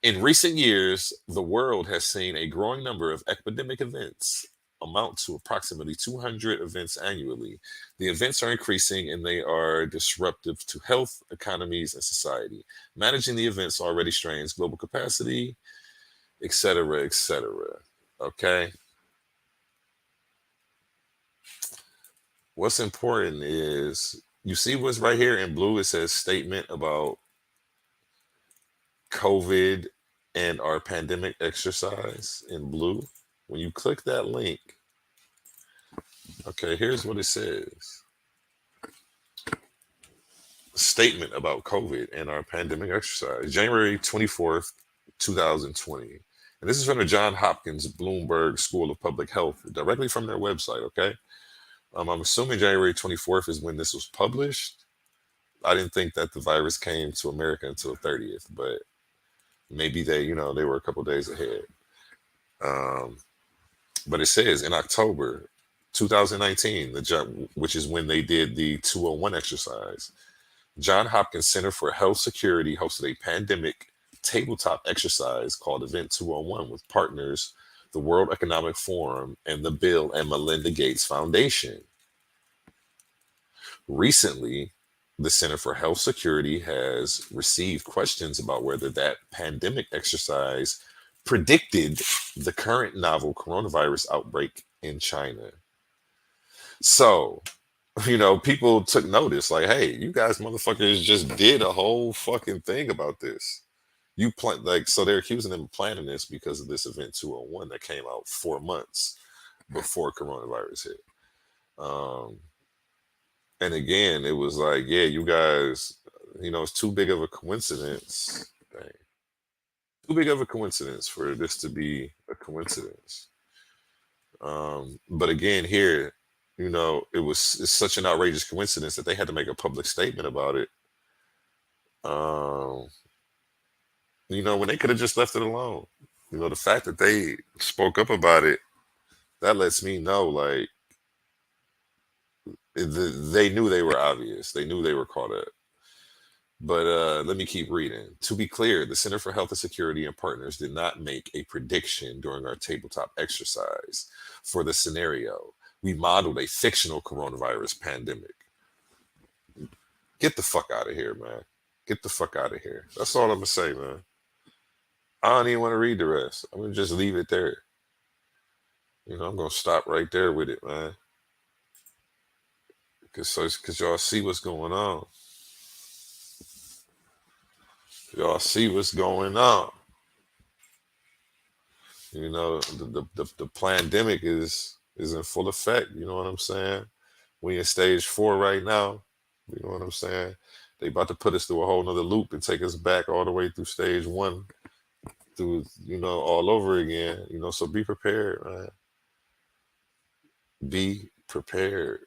In recent years, the world has seen a growing number of epidemic events amount to approximately 200 events annually. The events are increasing and they are disruptive to health, economies, and society. Managing the events already strains global capacity, etc., etc. Okay? What's important is, you see what's right here in blue? It says statement about COVID and our pandemic exercise in blue. When you click that link, okay, here's what it says. Statement about COVID and our pandemic exercise, January 24th, 2020. And this is from the Johns Hopkins Bloomberg School of Public Health, directly from their website, okay? I'm assuming January 24th is when this was published. I didn't think that the virus came to America until the 30th, but maybe they were a couple days ahead. But it says in October 2019, which is when they did the 201 exercise, Johns Hopkins Center for Health Security hosted a pandemic tabletop exercise called Event 201 with partners, the World Economic Forum, and the Bill and Melinda Gates Foundation. Recently, the Center for Health Security has received questions about whether that pandemic exercise predicted the current novel coronavirus outbreak in China. So, people took notice, like, hey, you guys motherfuckers just did a whole fucking thing about this. So they're accusing them of planning this because of this Event 201 that came out 4 months before coronavirus hit. And again, it was like, yeah, you guys, it's too big of a coincidence. Dang. Too big of a coincidence for this to be a coincidence. But again, here, it's such an outrageous coincidence that they had to make a public statement about it. When they could have just left it alone. The fact that they spoke up about it, that lets me know, like, they knew they were obvious. They knew they were caught up. But let me keep reading. To be clear, the Center for Health and Security and partners did not make a prediction during our tabletop exercise for the scenario. We modeled a fictional coronavirus pandemic. Get the fuck out of here, man. Get the fuck out of here. That's all I'm gonna say, man. I don't even want to read the rest. I'm gonna just leave it there. You know, I'm gonna stop right there with it, man. Cause y'all see what's going on. Y'all see what's going on. You know, the pandemic is in full effect. You know what I'm saying? We in stage 4 right now. You know what I'm saying? They about to put us through a whole nother loop and take us back all the way through stage 1, through, you know, all over again. You know, so be prepared, man. Be prepared.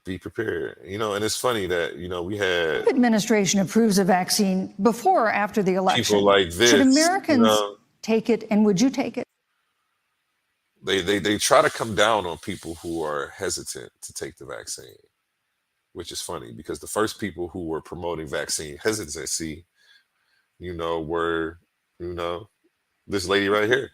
Be prepared. You know, and it's funny that, you know, we had Administration approves a vaccine before or after the election. people like this. Should Americans you know, take it, and would you take it? They try to come down on people who are hesitant to take the vaccine, which is funny because the first people who were promoting vaccine hesitancy, you know, were, you know, this lady right here.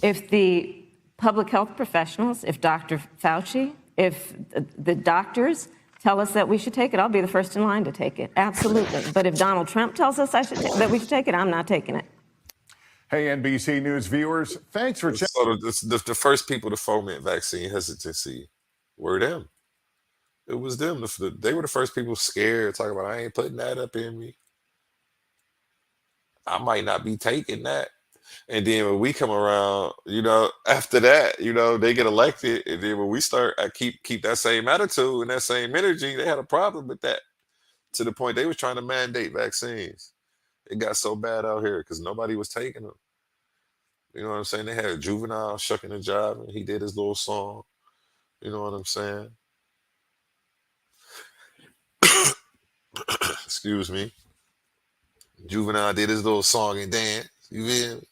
If the public health professionals, if Dr. Fauci, if the doctors tell us that we should take it, I'll be the first in line to take it. Absolutely. But if Donald Trump tells us that we should take it, I'm not taking it. Hey, NBC News viewers, thanks for checking. So the first people to foment vaccine hesitancy were them. It was them. They were the first people scared, talking about, I ain't putting that up in me. I might not be taking that. And then when we come around, you know, after that, you know, they get elected. And then when we start, I keep that same attitude and that same energy, they had a problem with that, to the point they was trying to mandate vaccines. It got so bad out here because nobody was taking them. You know what I'm saying? They had Juvenile shucking a job and he did his little song. You know what I'm saying? Excuse me. Juvenile did his little song and dance. You feel me?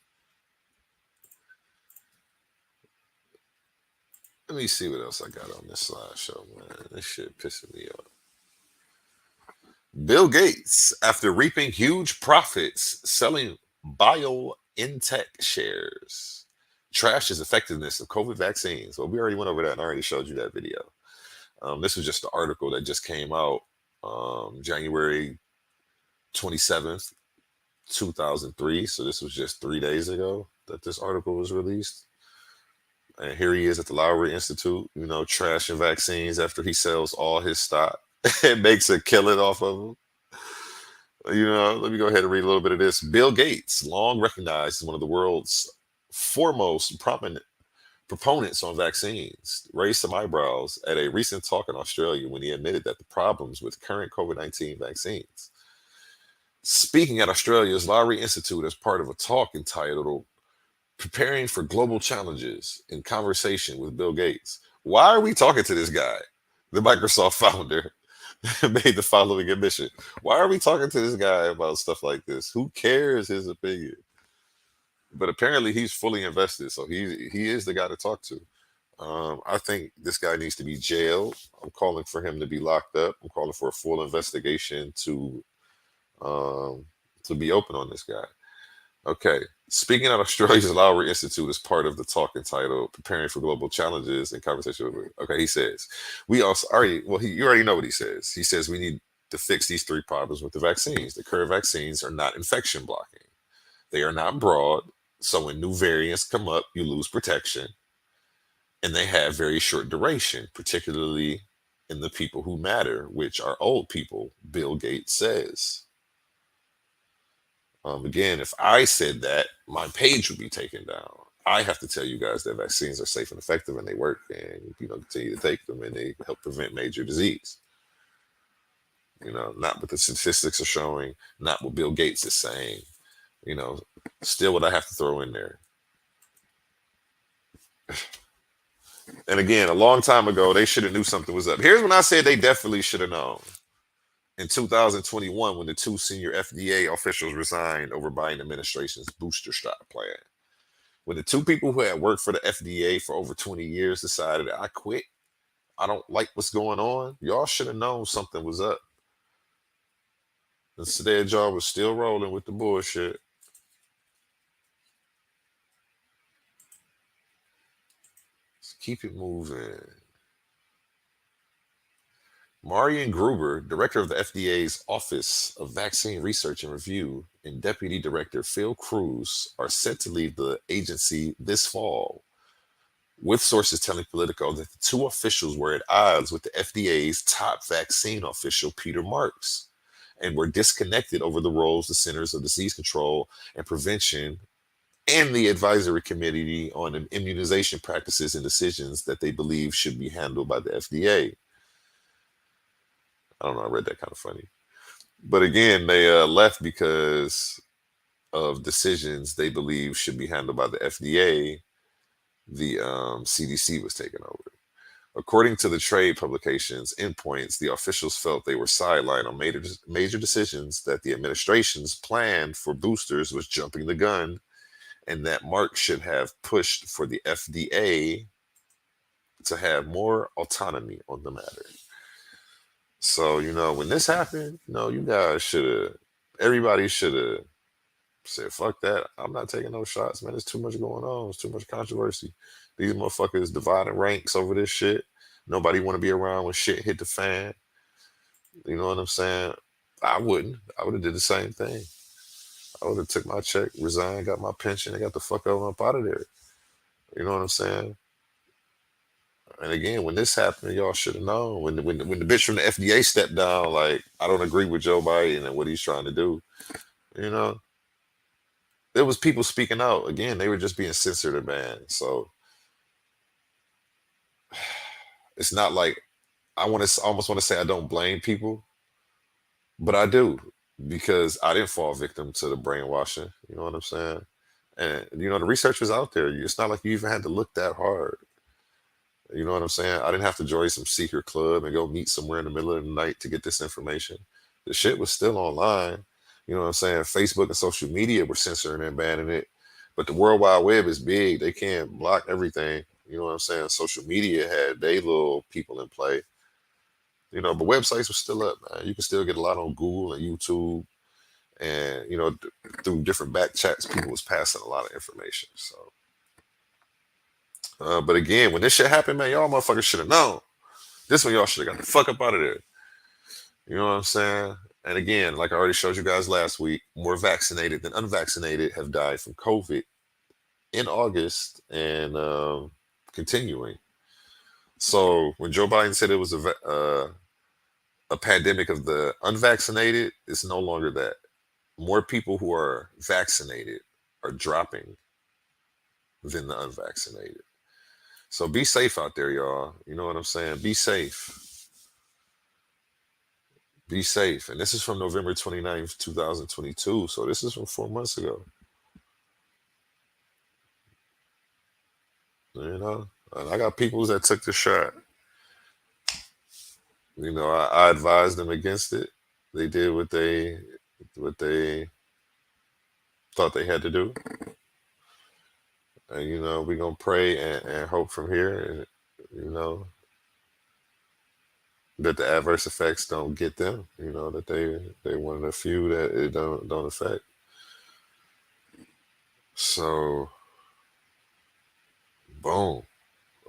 Let me see what else I got on this slideshow, man. This shit pissing me off. Bill Gates, after reaping huge profits selling BioNTech shares, trashes effectiveness of COVID vaccines. Well, we already went over that and I already showed you that video. This was just the article that just came out January 27th, 2003. So this was just 3 days ago that this article was released. And here he is at the Lowry Institute, you know, trashing vaccines after he sells all his stock and makes a killing off of them. You know, let me go ahead and read a little bit of this. Bill Gates, long recognized as one of the world's foremost prominent proponents on vaccines, raised some eyebrows at a recent talk in Australia when he admitted that the problems with current COVID-19 vaccines. Speaking at Australia's Lowry Institute as part of a talk entitled Preparing for Global Challenges, in conversation with Bill Gates. Why are we talking to this guy? The Microsoft founder made the following admission. Why are we talking to this guy about stuff like this? Who cares his opinion? But apparently he's fully invested, so he is the guy to talk to. I think this guy needs to be jailed. I'm calling for him to be locked up. I'm calling for a full investigation to be open on this guy. Okay. Speaking at Australia's Lowry Institute as part of the talk entitled Preparing for Global Challenges in conversation with, okay, he says, you already know what he says. He says we need to fix these 3 problems with the vaccines. The current vaccines are not infection blocking. They are not broad. So when new variants come up, you lose protection. And they have very short duration, particularly in the people who matter, which are old people, Bill Gates says. Again, if I said that, my page would be taken down. I have to tell you guys that vaccines are safe and effective and they work, and you know, continue to take them and they help prevent major disease. You know, not what the statistics are showing, not what Bill Gates is saying. You know, still what I have to throw in there. And again, a long time ago, they should have knew something was up. Here's when I said they definitely should have known. In 2021, when the 2 senior FDA officials resigned over Biden administration's booster shot plan. When the 2 people who had worked for the FDA for over 20 years decided, I quit, I don't like what's going on, y'all should have known something was up. Instead, y'all was still rolling with the bullshit. Let's keep it moving. Marian Gruber, director of the FDA's Office of Vaccine Research and Review, and Deputy Director Phil Cruz are set to leave the agency this fall, with sources telling Politico that the two officials were at odds with the FDA's top vaccine official, Peter Marks, and were disconnected over the roles the Centers of Disease Control and Prevention and the Advisory Committee on Immunization Practices and Decisions that they believe should be handled by the FDA. I don't know, I read that kind of funny. But again, they left because of decisions they believe should be handled by the FDA. The CDC was taken over. According to the trade publication's endpoints, the officials felt they were sidelined on major decisions, that the administration's plan for boosters was jumping the gun, and that Mark should have pushed for the FDA to have more autonomy on the matter. So, when this happened, you guys everybody should have said, fuck that. I'm not taking no shots, man. There's too much going on. There's too much controversy. These motherfuckers dividing ranks over this shit. Nobody want to be around when shit hit the fan. You know what I'm saying? I wouldn't. I would have did the same thing. I would have took my check, resigned, got my pension, and got the fuck up out of there. You know what I'm saying? And again, when this happened, y'all should have known. When the bitch from the FDA stepped down, like, I don't agree with Joe Biden and what he's trying to do. There was people speaking out. Again, they were just being censored and banned. So it's not like I almost want to say I don't blame people, but I do, because I didn't fall victim to the brainwashing. You know what I'm saying? And the research was out there. It's not like you even had to look that hard. You know what I'm saying? I didn't have to join some secret club and go meet somewhere in the middle of the night to get this information. The shit was still online. You know what I'm saying? Facebook and social media were censoring and banning it. But the World Wide Web is big. They can't block everything. You know what I'm saying? Social media had their little people in play. But websites were still up, man. You can still get a lot on Google and YouTube. And, through different back chats, people was passing a lot of information. So, but again, when this shit happened, man, y'all motherfuckers should have known. This one, y'all should have got the fuck up out of there. You know what I'm saying? And again, like I already showed you guys last week, more vaccinated than unvaccinated have died from COVID in August and continuing. So when Joe Biden said it was a pandemic of the unvaccinated, it's no longer that. More people who are vaccinated are dropping than the unvaccinated. So be safe out there, y'all. You know what I'm saying? Be safe. Be safe. And this is from November 29th, 2022. So this is from 4 months ago. And I got people that took the shot. I advised them against it. They did what they thought they had to do. And, we're going to pray and hope from here, that the adverse effects don't get them, that they one of the few that it don't affect. So, boom,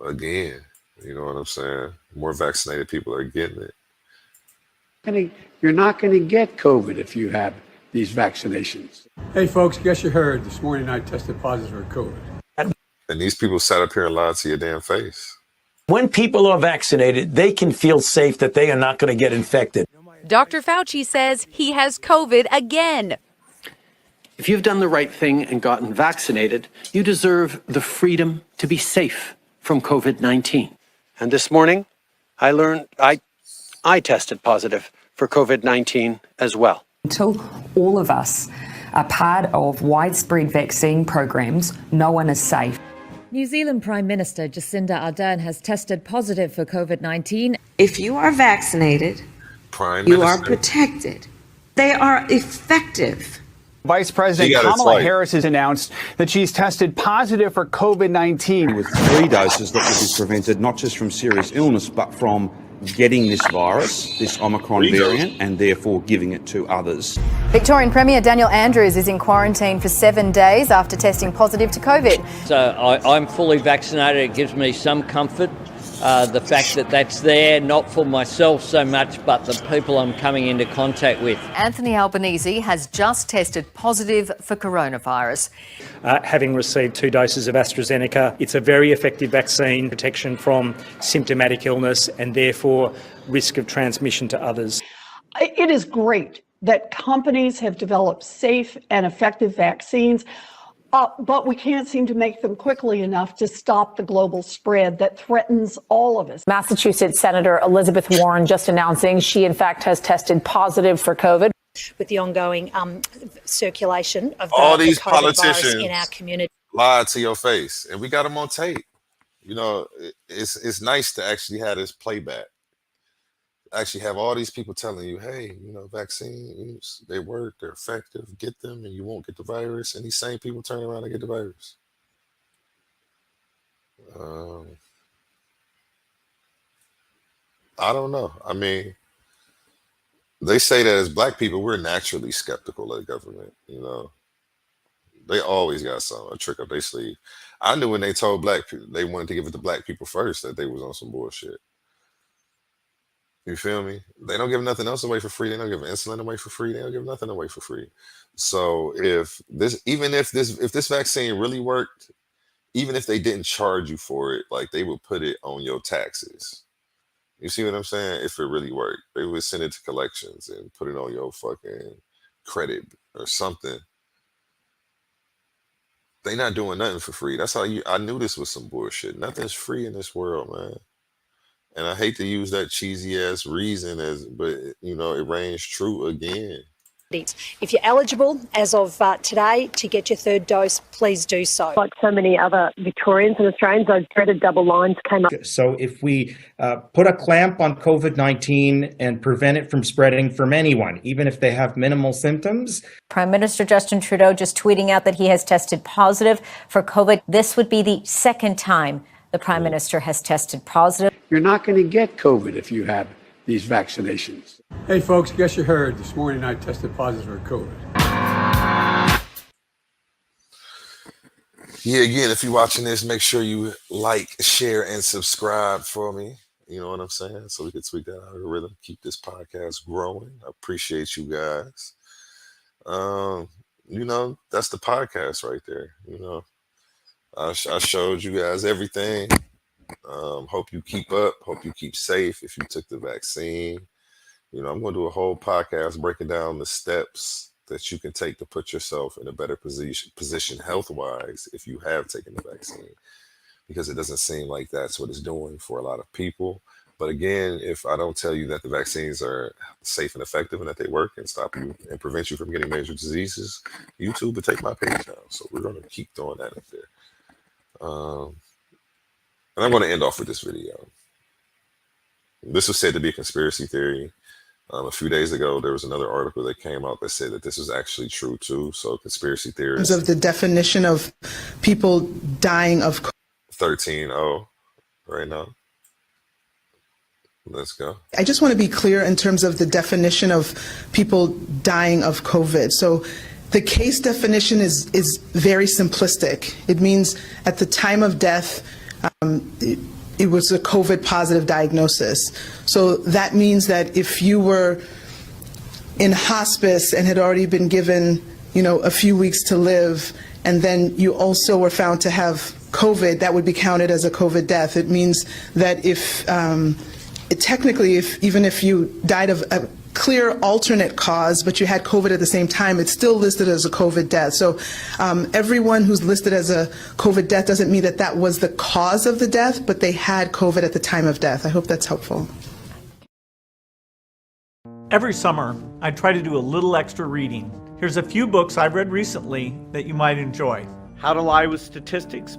again, you know what I'm saying? More vaccinated people are getting it. You're not going to get COVID if you have these vaccinations. Hey, folks, guess you heard. This morning I tested positive for COVID. And these people sat up here and lied to your damn face. When people are vaccinated, they can feel safe that they are not going to get infected. Dr. Fauci says he has COVID again. If you've done the right thing and gotten vaccinated, you deserve the freedom to be safe from COVID-19. And this morning, I learned I tested positive for COVID-19 as well. Until all of us are part of widespread vaccine programs, no one is safe. New Zealand Prime Minister Jacinda Ardern has tested positive for COVID-19. If you are vaccinated, you are protected. They are effective. Vice President Kamala Harris has announced that she's tested positive for COVID-19. With 3 doses that will be prevented not just from serious illness, but from getting this virus, this Omicron variant, and therefore giving it to others. Victorian Premier Daniel Andrews is in quarantine for 7 days after testing positive to COVID. So I'm fully vaccinated. It gives me some comfort the fact that that's there, not for myself so much, but the people I'm coming into contact with. Anthony Albanese has just tested positive for coronavirus. Having received 2 doses of AstraZeneca, it's a very effective vaccine, protection from symptomatic illness and therefore risk of transmission to others. It is great that companies have developed safe and effective vaccines, but we can't seem to make them quickly enough to stop the global spread that threatens all of us. Massachusetts Senator Elizabeth Warren just announcing she, in fact, has tested positive for COVID. With the ongoing circulation of all the these COVID virus politicians in our community. lied to your face, and we got them on tape. You know, it's nice to actually have this playback. Actually have all these people telling you, hey, you know, vaccines, they work, they're effective, get them and you won't get the virus. And these same people turn around and get the virus. I don't know. I mean, they say that as black people, we're naturally skeptical of the government. You know, they always got a trick up their sleeve. I knew when they told black people they wanted to give it to black people first that they was on some bullshit. You feel me? They don't give nothing else away for free. They don't give insulin away for free. They don't give nothing away for free. So if this vaccine really worked, even if they didn't charge you for it, like they would put it on your taxes. You see what I'm saying? If it really worked, they would send it to collections and put it on your fucking credit or something. They not doing nothing for free. That's how I knew this was some bullshit. Nothing's free in this world, man. And I hate to use that cheesy ass reason but you know, it reigns true again. If you're eligible as of today to get your 3rd dose, please do so. Like so many other Victorians and Australians, those dreaded double lines came up. So if we put a clamp on COVID-19 and prevent it from spreading from anyone, even if they have minimal symptoms. Prime Minister Justin Trudeau just tweeting out that he has tested positive for COVID. This would be the 2nd time the Prime Minister has tested positive. You're not going to get COVID if you have these vaccinations. Hey, folks, guess you heard this morning I tested positive for COVID. Yeah, again, if you're watching this, make sure you like, share, and subscribe for me. You know what I'm saying? So we can tweak that algorithm, keep this podcast growing. I appreciate you guys. You know, that's the podcast right there. You know, I showed you guys everything. Hope you keep up. Hope you keep safe if you took the vaccine. You know, I'm going to do a whole podcast breaking down the steps that you can take to put yourself in a better position health-wise if you have taken the vaccine, because it doesn't seem like that's what it's doing for a lot of people. But again, if I don't tell you that the vaccines are safe and effective and that they work and stop you and prevent you from getting major diseases, YouTube would take my page down. So we're going to keep throwing that up there. And I'm going to end off with this video. This was said to be a conspiracy theory. A few days ago, there was another article that came out that said that this was actually true too. So conspiracy theorists. Of the definition of people dying of 13-0 right now. Let's go. I just want to be clear in terms of the definition of people dying of COVID. So the case definition is very simplistic. It means at the time of death, it was a COVID positive diagnosis. So that means that if you were in hospice and had already been given, you know, a few weeks to live, and then you also were found to have COVID, that would be counted as a COVID death. It means that if, technically, even if you died of a clear alternate cause, but you had COVID at the same time, it's still listed as a COVID death. So everyone who's listed as a COVID death doesn't mean that that was the cause of the death, but they had COVID at the time of death. I hope that's helpful. Every summer, I try to do a little extra reading. Here's a few books I've read recently that you might enjoy. How to Lie with Statistics